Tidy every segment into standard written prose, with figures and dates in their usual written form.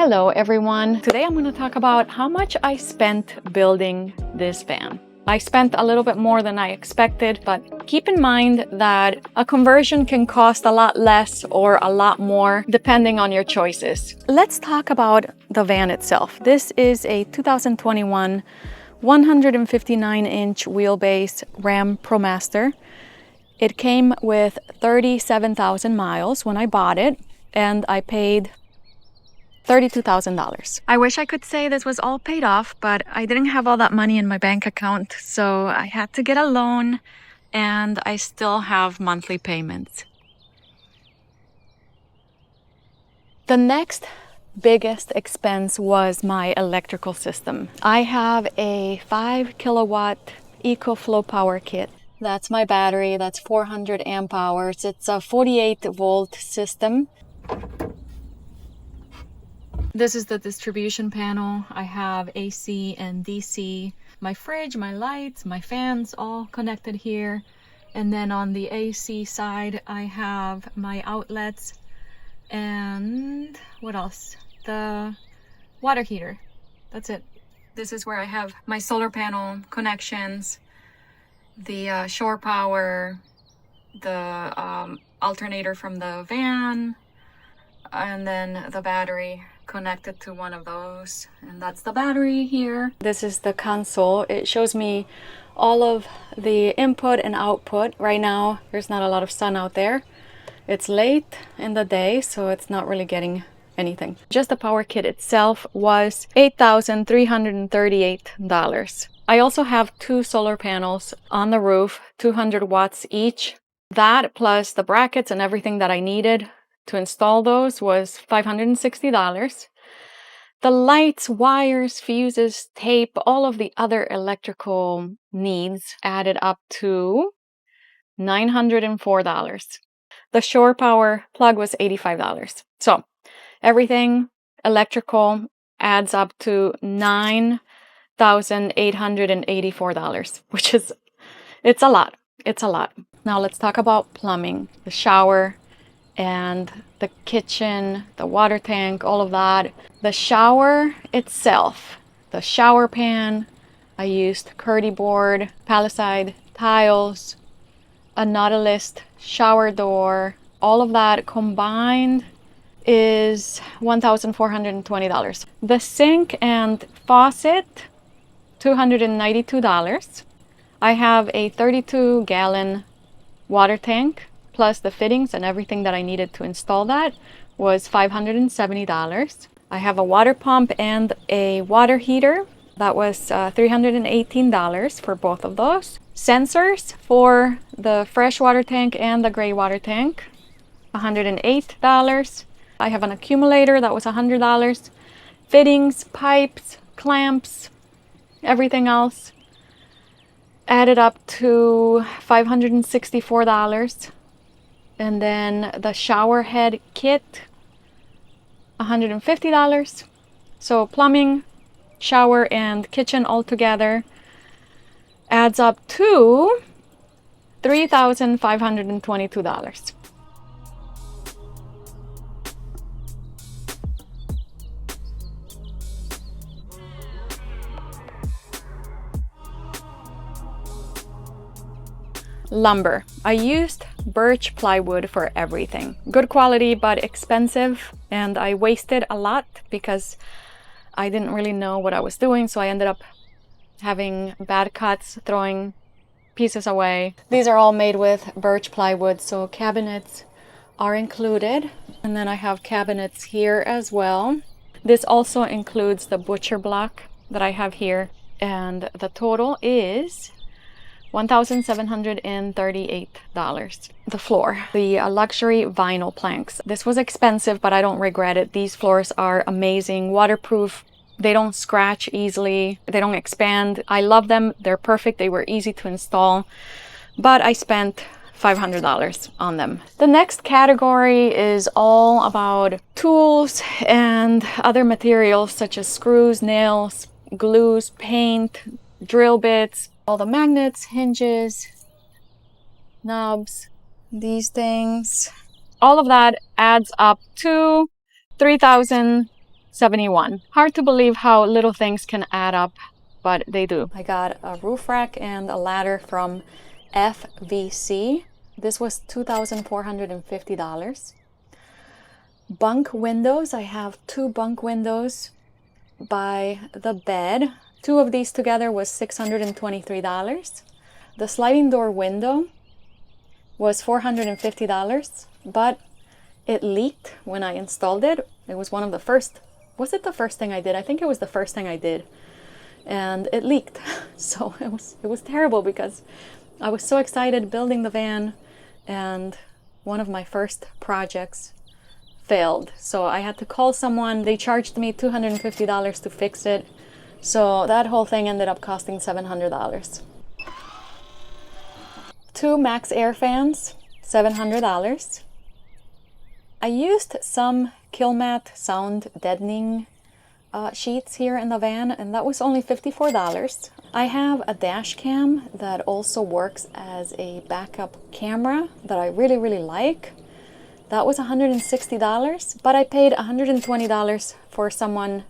Hello everyone. Today I'm going to talk about how much I spent building this van. I spent a little bit more than I expected, but keep in mind that a conversion can cost a lot less or a lot more depending on your choices. Let's talk about the van itself. This is a 2021 159-inch wheelbase Ram ProMaster. It came with 37,000 miles when I bought it, and I paid $32,000. I wish I could say this was all paid off, but I didn't have all that money in my bank account, so I had to get a loan, and I still have monthly payments. The next biggest expense was my electrical system. I have a 5 kilowatt EcoFlow power kit. That's my battery. That's 400 amp hours. It's a 48 volt system. This is the distribution panel. I have AC and DC, my fridge, my lights, my fans all connected here. And then on the AC side, I have my outlets and what else? The water heater. That's it. This is where I have my solar panel connections, the shore power, the alternator from the van, and then the battery connected to one of those, and that's the battery here. This is the console. It shows me all of the input and output. Right now there's not a lot of sun out there. It's late in the day, so it's not really getting anything. Just the power kit itself was $8,338. I also have 2 solar panels on the roof, 200 watts each. That plus the brackets and everything that I needed to install those was $560. The lights, wires, fuses, tape, all of the other electrical needs added up to $904. The shore power plug was $85. So everything electrical adds up to $9,884, which is, it's a lot. It's a lot. Now let's talk about plumbing, the shower, and the kitchen, the water tank, all of that. The shower itself, the shower pan, I used Curdy board, palisade tiles, a Nautilus shower door. All of that combined is $1,420. The sink and faucet, $292. I have a 32-gallon water tank, plus the fittings and everything that I needed to install that was $570. I have a water pump and a water heater. That was $318 for both of those. Sensors for the fresh water tank and the gray water tank, $108. I have an accumulator, that was $100. Fittings, pipes, clamps, everything else added up to $564. And then the shower head kit, $150. So plumbing, shower, and kitchen all together adds up to $3,522. Lumber. I used birch plywood for everything. Good quality, but expensive, and I wasted a lot because I didn't really know what I was doing, so I ended up having bad cuts, throwing pieces away. These are all made with birch plywood, so cabinets are included. And then I have cabinets here as well. This also includes the butcher block that I have here, and the total is $1,738. The floor, the luxury vinyl planks. This was expensive, but I don't regret it. These floors are amazing, waterproof. They don't scratch easily. They don't expand. I love them. They're perfect. They were easy to install, but I spent $500 on them. The next category is all about tools and other materials such as screws, nails, glues, paint, drill bits, all the magnets, hinges, knobs, these things. All of that adds up to $3,000 $71. Hard to believe how little things can add up, but they do. I got a roof rack and a ladder from FVC. This was $2,450. Bunk windows. I have 2 bunk windows by the bed. 2 of these together was $623. The sliding door window was $450, but it leaked when I installed it. It was one of the first, was it the first thing I did? I think it was the first thing I did. And it leaked. So it was terrible because I was so excited building the van, and one of my first projects failed. So I had to call someone. They charged me $250 to fix it. So that whole thing ended up costing $700. 2 max air fans, $700. I used some Killmat sound deadening sheets here in the van, and that was only $54. I have a dash cam that also works as a backup camera that I really, really like. That was $160, but I paid $120 for someone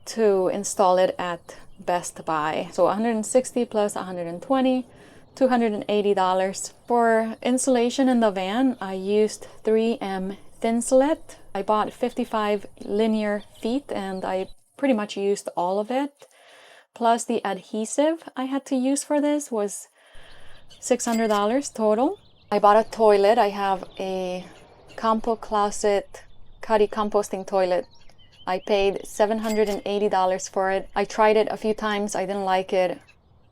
to install it at Best Buy. So $160 plus $120, $280. For insulation in the van, I used 3M Thinsulate. I bought 55 linear feet and I pretty much used all of it. Plus the adhesive I had to use for this was $600 total. I bought a toilet. I have a Compo Closet Cuddy composting toilet. I paid $780 for it. I tried it a few times. I didn't like it,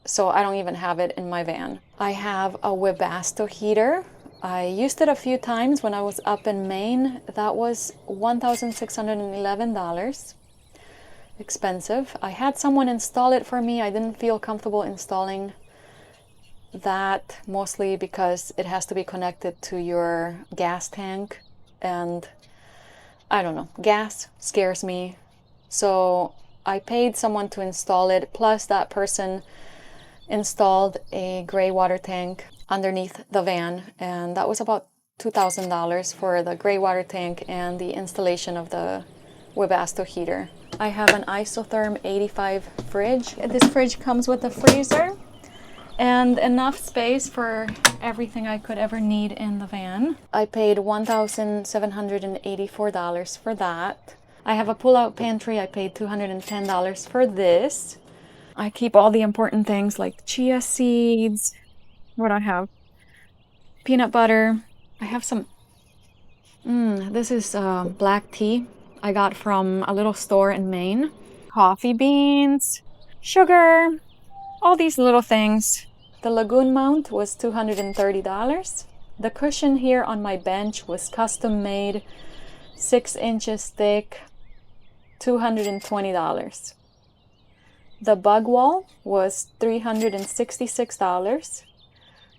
so I don't even have it in my van. I have a Webasto heater. I used it a few times when I was up in Maine. That was $1,611. Expensive. I had someone install it for me. I didn't feel comfortable installing that, mostly because it has to be connected to your gas tank, and I don't know, gas scares me. So I paid someone to install it, plus that person installed a gray water tank underneath the van, and that was about $2,000 for the gray water tank and the installation of the Webasto heater. I have an Isotherm 85 fridge. This fridge comes with a freezer and enough space for everything I could ever need in the van. I paid $1,784 for that. I have a pull-out pantry. I paid $210 for this. I keep all the important things like chia seeds. What do I have? Peanut butter. I have some, this is black tea I got from a little store in Maine. Coffee beans, sugar, all these little things. The Lagoon mount was $230. The cushion here on my bench was custom made, 6 inches thick, $220. The bug wall was $366.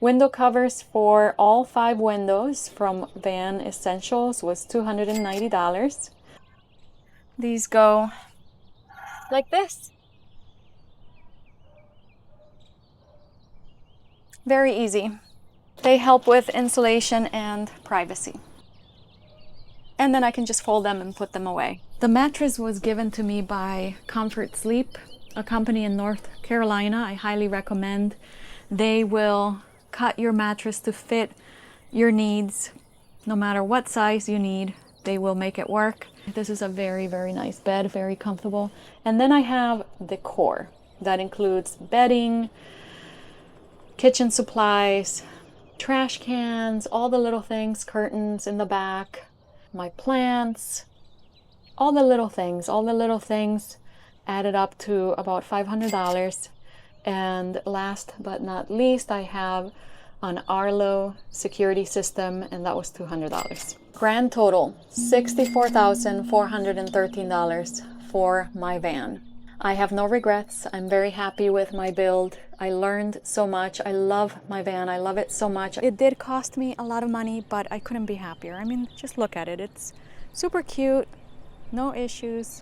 Window covers for all 5 windows from Van Essentials was $290. These go like this. Very easy. They help with insulation and privacy. And then I can just fold them and put them away. The mattress was given to me by Comfort Sleep, a company in North Carolina. I highly recommend. They will cut your mattress to fit your needs. No matter what size you need, they will make it work. This is a very, very nice bed, very comfortable. And then I have decor. That includes bedding, kitchen supplies, trash cans, all the little things, curtains in the back, my plants, all the little things added up to about $500. And last but not least, I have an Arlo security system, and that was $200. Grand total, $64,413 for my van. I have no regrets. I'm very happy with my build. I learned so much. I love my van. I love it so much. It did cost me a lot of money, but I couldn't be happier. I mean, just look at it. It's super cute, no issues.